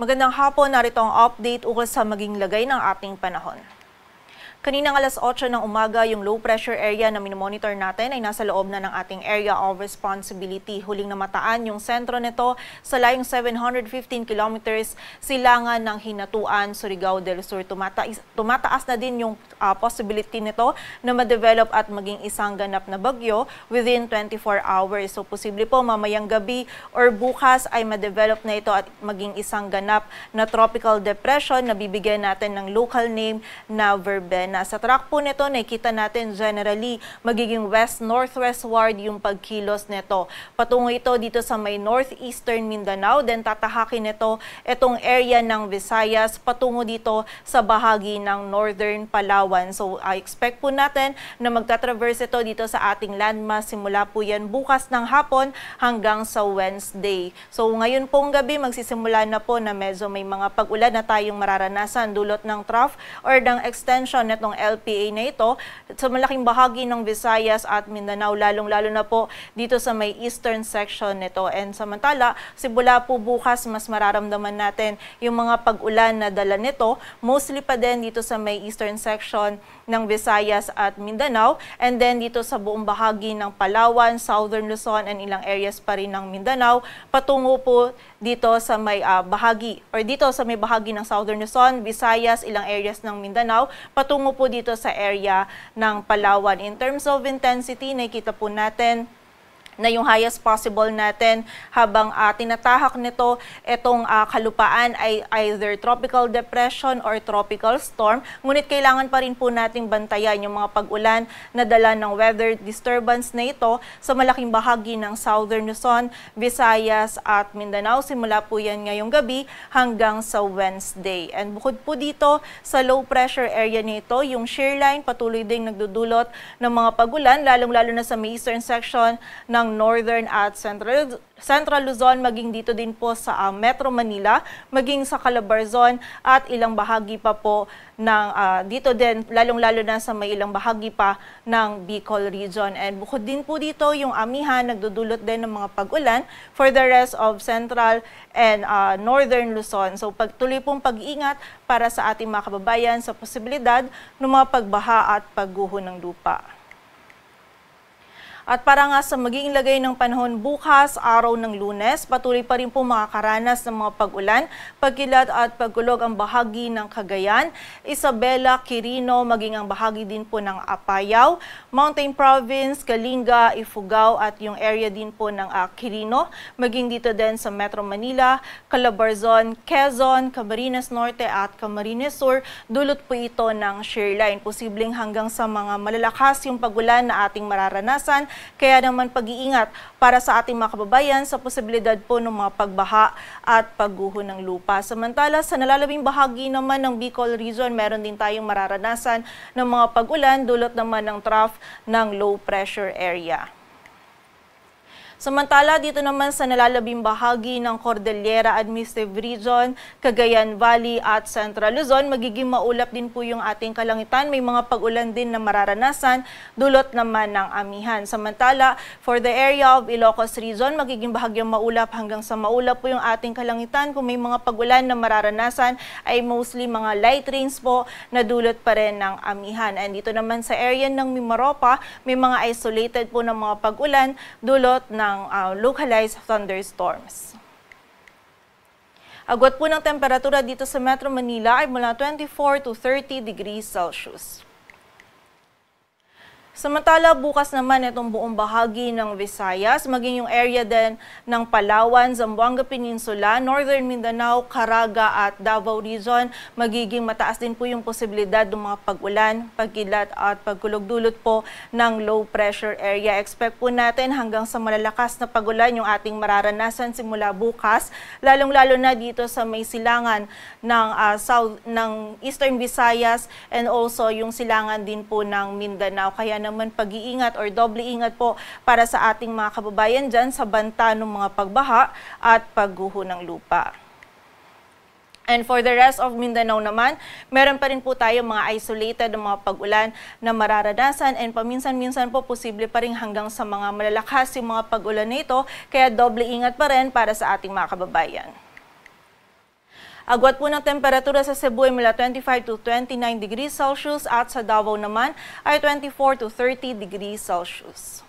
Magandang hapon, narito ang update ukol sa maging lagay ng ating panahon. Kaninang alas 8 ng umaga, yung low pressure area na minomonitor natin ay nasa loob na ng ating area of responsibility. Huling namataan yung sentro nito sa layong 715 kilometers silangan ng Hinatuan, Surigao del Sur. Tumataas na din yung possibility nito na ma-develop at maging isang ganap na bagyo within 24 hours. So posible po mamayang gabi or bukas ay ma-develop na ito at maging isang ganap na tropical depression na bibigyan natin ng local name na Verbena. Sa track po nito, nakikita natin generally magiging west-northwestward yung pagkilos nito. Patungo ito dito sa may northeastern Mindanao, then tatahakin nito itong area ng Visayas patungo dito sa bahagi ng northern Palawan. So I expect po natin na magta-traverse ito dito sa ating landmass. Simula po yan bukas ng hapon hanggang sa Wednesday. So ngayon pong gabi magsisimula na po na medyo may mga pag-ulan na tayong mararanasan dulot ng trough or ng extension ng LPA na ito sa malaking bahagi ng Visayas at Mindanao, lalong-lalo na po dito sa may eastern section nito. And samantala, simula po bukas, mas mararamdaman natin yung mga pag-ulan na dala nito, mostly pa din dito sa may eastern section ng Visayas at Mindanao, and then dito sa buong bahagi ng Palawan, Southern Luzon, and ilang areas pa rin ng Mindanao, patungo po dito sa may bahagi ng Southern Luzon, Visayas, ilang areas ng Mindanao, patungo po dito sa area ng Palawan. In terms of intensity, nakikita po natin na yung highest possible natin habang tinatahak nito itong kalupaan ay either tropical depression or tropical storm. Ngunit kailangan pa rin po nating bantayan yung mga pag-ulan na dala ng weather disturbance na ito sa malaking bahagi ng Southern Luzon, Visayas at Mindanao. Simula po yan ngayong gabi hanggang sa Wednesday. And bukod po dito sa low pressure area nito, yung shear line patuloy ding nagdudulot ng mga pag-ulan, lalong-lalo na sa may eastern section ng Northern at Central Luzon, maging dito din po sa Metro Manila, maging sa Calabarzon at ilang bahagi pa po ng dito din, lalong-lalo na sa may ilang bahagi pa ng Bicol region. And bukod din po dito, yung Amihan nagdudulot din ng mga pag-ulan for the rest of Central and Northern Luzon. So pagtuloy pong pag-iingat para sa ating mga kababayan sa posibilidad ng mga pagbaha at pagguho ng lupa. At para nga sa magiging lagay ng panahon bukas, araw ng Lunes, patuloy pa rin po makakaranas ng mga pag-ulan, pagkilat at pagkulog ang bahagi ng Cagayan, Isabela, Quirino, maging ang bahagi din po ng Apayao, Mountain Province, Kalinga, Ifugao at yung area din po ng Quirino, maging dito din sa Metro Manila, Calabarzon, Quezon, Camarines Norte at Camarines Sur. Dulot po ito ng shear line. Posibleng hanggang sa mga malalakas yung pag-ulan na ating mararanasan. Kaya naman pag-iingat para sa ating mga kababayan sa posibilidad po ng mga pagbaha at pagguho ng lupa. Samantala, sa nalalabing bahagi naman ng Bicol region, meron din tayong mararanasan ng mga pag-ulan dulot naman ng trough ng low pressure area. Samantala, dito naman sa nalalabing bahagi ng Cordillera Administrative Region, Cagayan Valley at Central Luzon, magiging maulap din po yung ating kalangitan. May mga pag-ulan din na mararanasan, dulot naman ng amihan. Samantala, for the area of Ilocos Region, magiging bahagyang maulap hanggang sa maulap po yung ating kalangitan. Kung may mga pag-ulan na mararanasan, ay mostly mga light rains po na dulot pa rin ng amihan. And dito naman sa area ng Mimaropa, may mga isolated po ng mga pag-ulan, dulot ng localized thunderstorms. Agwat po ng temperatura dito sa Metro Manila ay mula 24 to 30 degrees Celsius. Samantala, bukas naman itong buong bahagi ng Visayas, maging yung area din ng Palawan, Zamboanga Peninsula, Northern Mindanao, Caraga at Davao Region, magiging mataas din po yung posibilidad ng mga pag-ulan, pagkilat at pagkulog-dulot po ng low pressure area. Expect po natin hanggang sa malalakas na pag-ulan yung ating mararanasan simula bukas, lalong-lalo na dito sa may silangan ng Eastern Visayas and also yung silangan din po ng Mindanao. Kaya naman pag-iingat or doble ingat po para sa ating mga kababayan dyan sa banta ng mga pagbaha at pagguho ng lupa. And for the rest of Mindanao naman, meron pa rin po tayo mga isolated na mga pag-ulan na mararanasan and paminsan-minsan po posible pa rin hanggang sa mga malalakas yung mga pag-ulan na ito, kaya doble ingat pa rin para sa ating mga kababayan. Agwat po ng temperatura sa Cebu ay mula 25 to 29 degrees Celsius at sa Davao naman ay 24 to 30 degrees Celsius.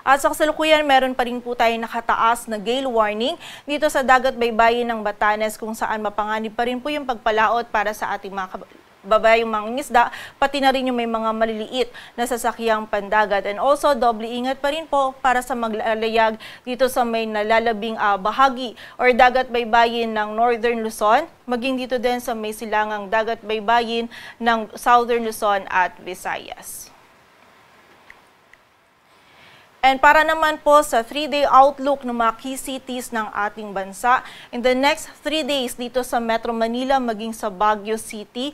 At sa kasalukuyan, meron pa rin po tayong nakataas na gale warning dito sa dagat baybayin ng Batanes kung saan mapanganib pa rin po yung pagpalaot para sa ating mga babayang mga isda, pati na rin yung may mga maliliit na sasakyang pandagat. And also, doble ingat pa rin po para sa maglalayag dito sa may nalalabing bahagi or dagat baybayin ng Northern Luzon, maging dito din sa may silangang dagat baybayin ng Southern Luzon at Visayas. And para naman po sa 3-day outlook ng mga key cities ng ating bansa, in the next 3 days dito sa Metro Manila maging sa Baguio City,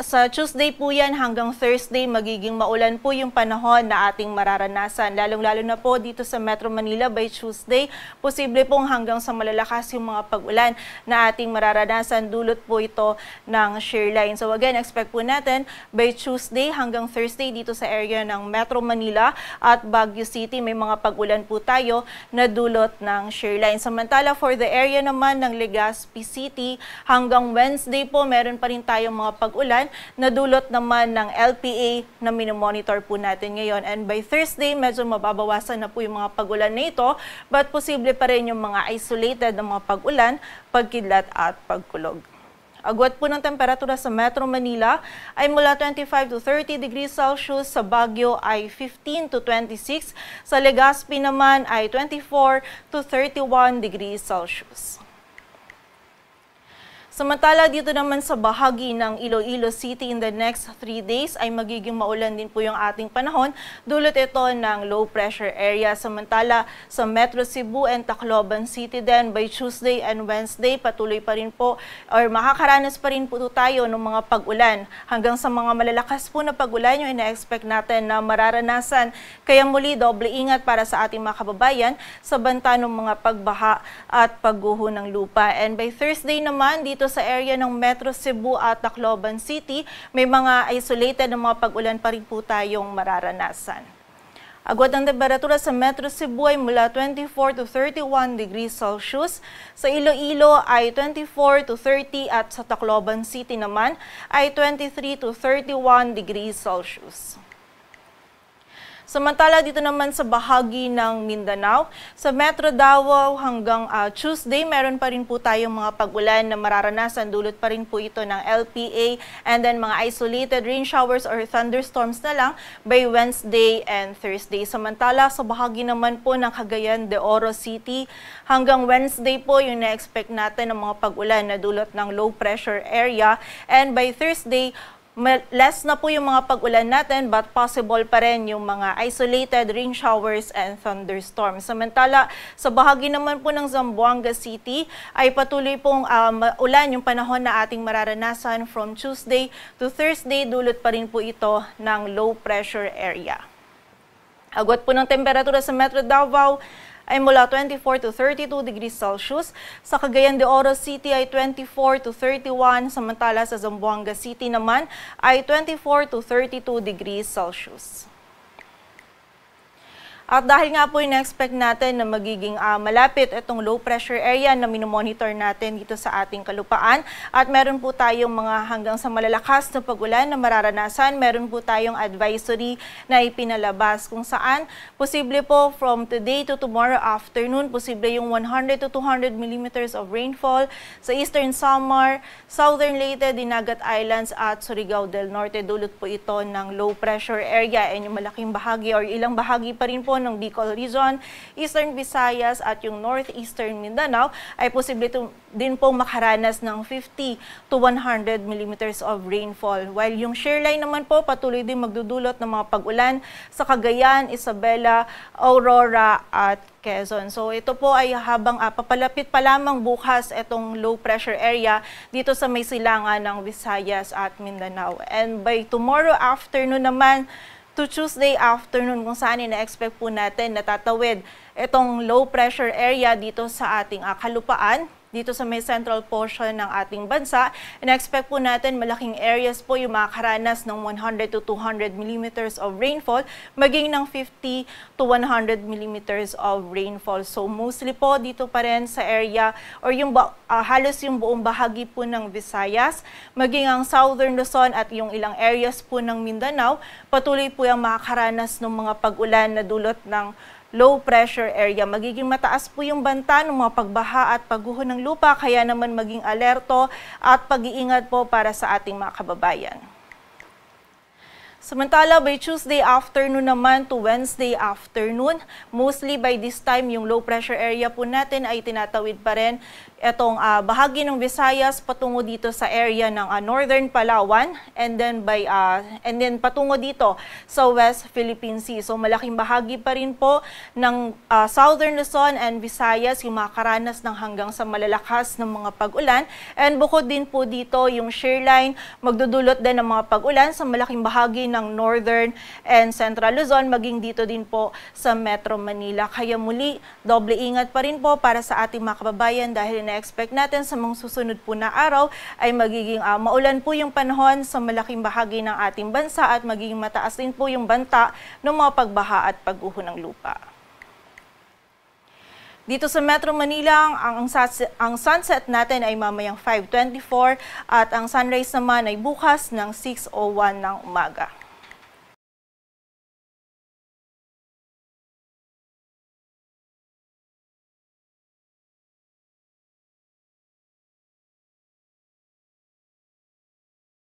sa Tuesday po yan hanggang Thursday magiging maulan po yung panahon na ating mararanasan. Lalong-lalo na po dito sa Metro Manila by Tuesday, posible pong hanggang sa malalakas yung mga pag-ulan na ating mararanasan. Dulot po ito ng shear line. So again, expect po natin by Tuesday hanggang Thursday dito sa area ng Metro Manila at Baguio City may mga pag-ulan po tayo na dulot ng shear line. Samantala for the area naman ng Legazpi City hanggang Wednesday po meron pa rin tayong mga pag-ulan na dulot naman ng LPA na minomonitor po natin ngayon. And by Thursday, medyo mababawasan na po yung mga pag-ulan na ito, but posible pa rin yung mga isolated na mga pag-ulan, pagkidlat at pagkulog. Agwat po ng temperatura sa Metro Manila ay mula 25 to 30 degrees Celsius, sa Baguio ay 15 to 26, sa Legazpi naman ay 24 to 31 degrees Celsius. Samantala dito naman sa bahagi ng Iloilo City in the next 3 days ay magiging maulan din po yung ating panahon. Dulot ito ng low pressure area. Samantala sa Metro Cebu and Tacloban City din by Tuesday and Wednesday patuloy pa rin po or makakaranas pa rin po tayo ng mga pag-ulan. Hanggang sa mga malalakas po na pag-ulan yung ina-expect natin na mararanasan. Kaya muli doble ingat para sa ating mga kababayan sa banta ng mga pagbaha at pagguho ng lupa. And by Thursday naman dito sa area ng Metro Cebu at Tacloban City, may mga isolated na mga pag-ulan pa rin po tayong mararanasan. Agwat ng temperatura sa Metro Cebu ay mula 24 to 31 degrees Celsius, sa Iloilo ay 24 to 30 at sa Tacloban City naman ay 23 to 31 degrees Celsius. Samantala dito naman sa bahagi ng Mindanao, sa Metro Davao hanggang Tuesday, meron pa rin po tayong mga pag-ulan na mararanasan. Dulot pa rin po ito ng LPA and then mga isolated rain showers or thunderstorms na lang by Wednesday and Thursday. Samantala sa bahagi naman po ng Cagayan de Oro City, hanggang Wednesday po yung na-expect natin ng mga pag-ulan na dulot ng low pressure area, and by Thursday, less na po yung mga pag-ulan natin but possible pa rin yung mga isolated rain showers and thunderstorms. Samantala, sa bahagi naman po ng Zamboanga City ay patuloy pong ulan yung panahon na ating mararanasan from Tuesday to Thursday. Dulot pa rin po ito ng low pressure area. Agwat po ng temperatura sa Metro Davao ay mula 24 to 32 degrees Celsius. Sa Cagayan de Oro City ay 24 to 31, samantala sa Zamboanga City naman ay 24 to 32 degrees Celsius. At dahil nga po in-expect natin na magiging malapit itong low pressure area na minomonitor natin dito sa ating kalupaan, at meron po tayong mga hanggang sa malalakas na pag-ulan na mararanasan, meron po tayong advisory na ipinalabas kung saan posible po from today to tomorrow afternoon, posible yung 100 to 200 millimeters of rainfall sa Eastern Samar, Southern Leyte, Dinagat Islands at Surigao del Norte. Dulot po ito ng low pressure area, and yung malaking bahagi or ilang bahagi pa rin po ng Bicol Region, Eastern Visayas at yung Northeastern Mindanao ay posible din pong makaranas ng 50 to 100 millimeters of rainfall. While yung shear line naman po patuloy din magdudulot ng mga pag-ulan sa Cagayan, Isabela, Aurora at Quezon. So ito po ay habang papalapit pa lamang bukas itong low pressure area dito sa may silangan ng Visayas at Mindanao. And by tomorrow afternoon naman to Tuesday afternoon kung saan ina-expect po natin na tatawid itong low pressure area dito sa ating kalupaan. dito sa may central portion ng ating bansa. In-expect po natin malaking areas po yung makakaranas ng 100 to 200 millimeters of rainfall, maging ng 50 to 100 millimeters of rainfall. So mostly po dito pa rin sa area or yung halos yung buong bahagi po ng Visayas, maging ang Southern Luzon at yung ilang areas po ng Mindanao, patuloy po yung makakaranas ng mga pag-ulan na dulot ng low pressure area. Magiging mataas po yung banta ng mga pagbaha at pagguho ng lupa, kaya naman maging alerto at pag-iingat po para sa ating mga kababayan. Samantala, by Tuesday afternoon naman to Wednesday afternoon, mostly by this time, yung low pressure area po natin ay tinatawid pa rin itong bahagi ng Visayas patungo dito sa area ng Northern Palawan and then patungo dito sa West Philippine Sea. So malaking bahagi pa rin po ng Southern Luzon and Visayas yung makakaranas ng hanggang sa malalakas ng mga pag-ulan. And bukod din po dito yung shear line, magdudulot din ng mga pag-ulan sa malaking bahagi ng Northern and Central Luzon, maging dito din po sa Metro Manila. Kaya muli, doble ingat pa rin po para sa ating mga kababayan dahil na-expect natin sa mga susunod po na araw ay magiging maulan po yung panahon sa malaking bahagi ng ating bansa at magiging mataas din po yung banta ng mga pagbaha at pagguho ng lupa. Dito sa Metro Manila, ang sunset natin ay mamayang 5:24 at ang sunrise naman ay bukas ng 6:01 ng umaga.